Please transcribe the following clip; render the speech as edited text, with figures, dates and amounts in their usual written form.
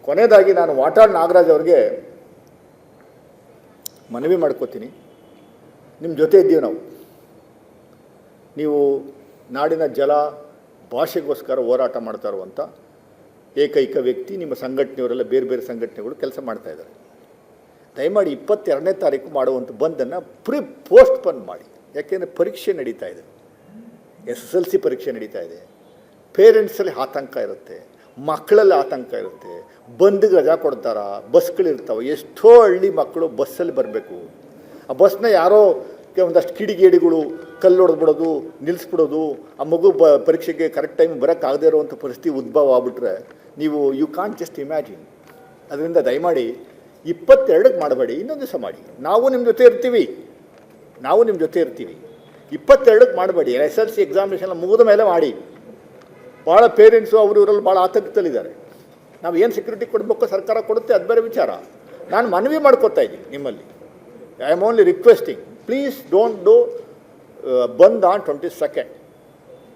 ಕೊನೆಯದಾಗಿ ನಾನು ವಾಟಾಳ್ ನಾಗರಾಜ್ ಅವ್ರಿಗೆ ಮನವಿ ಮಾಡ್ಕೋತೀನಿ. ನಿಮ್ಮ ಜೊತೆ ಇದ್ದೀವಿ ನಾವು. ನೀವು ನಾಡಿನ ಜಲ ಭಾಷೆಗೋಸ್ಕರ ಹೋರಾಟ ಮಾಡ್ತಾ ಇರುವಂಥ ಏಕೈಕ ವ್ಯಕ್ತಿ. ನಿಮ್ಮ ಸಂಘಟನೆಯವರೆಲ್ಲ ಬೇರೆ ಬೇರೆ ಸಂಘಟನೆಗಳು ಕೆಲಸ ಮಾಡ್ತಾಯಿದ್ದಾರೆ. ದಯಮಾಡಿ 22ನೇ ತಾರೀಕು ಮಾಡುವಂಥ ಬಂದನ್ನು ಪೋಸ್ಟ್ಪೋನ್ ಮಾಡಿ. ಯಾಕೆಂದರೆ ಪರೀಕ್ಷೆ ನಡೀತಾ ಇದೆ, SSLC ಪರೀಕ್ಷೆ ನಡೀತಾ ಇದೆ. ಪೇರೆಂಟ್ಸಲ್ಲಿ ಆತಂಕ ಇರುತ್ತೆ, ಮಕ್ಕಳಲ್ಲಿ ಆತಂಕ ಇರುತ್ತೆ. ಬಂದ್ಗೆ ರಜಾ ಕೊಡ್ತಾರಾ, ಬಸ್ಗಳಿರ್ತಾವೆ. ಎಷ್ಟೋ ಹಳ್ಳಿ ಮಕ್ಕಳು ಬಸ್ಸಲ್ಲಿ ಬರಬೇಕು. ಆ ಬಸ್ನ ಯಾರೋ ಒಂದಷ್ಟು ಕಿಡಿಗೇಡಿಗಳು ಕಲ್ಲು ಹೊಡೆದ್ಬಿಡೋದು, ನಿಲ್ಲಿಸ್ಬಿಡೋದು, ಆ ಮಗು ಪರೀಕ್ಷೆಗೆ ಕರೆಕ್ಟ್ ಟೈಮ್ ಬರೋಕ್ಕಾಗದೇ ಇರುವಂಥ ಪರಿಸ್ಥಿತಿ ಉದ್ಭವ ಆಗ್ಬಿಟ್ರೆ ಯು ಕಾಂಟ್ ಜಸ್ಟ್ ಇಮ್ಯಾಜಿನ್. ಅದರಿಂದ ದಯಮಾಡಿ 22ಕ್ಕೆ ಮಾಡಬೇಡಿ, ಇನ್ನೊಂದು ದಿವಸ ಮಾಡಿ. ನಾವು ನಿಮ್ಮ ಜೊತೆ ಇರ್ತೀವಿ. 22ಕ್ಕೆ ಮಾಡಬೇಡಿ. SSLC ಎಕ್ಸಾಮಿನೇಷನ್ ಮುಗಿದ ಮೇಲೆ ಮಾಡಿ. ಭಾಳ ಪೇರೆಂಟ್ಸು ಇವರಲ್ಲಿ ಭಾಳ ಆತಂಕದಲ್ಲಿದ್ದಾರೆ. ನಾವು ಏನು ಸೆಕ್ಯೂರಿಟಿ ಕೊಡಬೇಕು ಸರ್ಕಾರ ಕೊಡುತ್ತೆ, ಅದು ಬೇರೆ ವಿಚಾರ. ನಾನು ಮನವಿ ಮಾಡ್ಕೋತಾ ಇದ್ದೀನಿ ನಿಮ್ಮಲ್ಲಿ. I am only requesting, please don't do ಬಂದ್ ಆನ್ 22nd.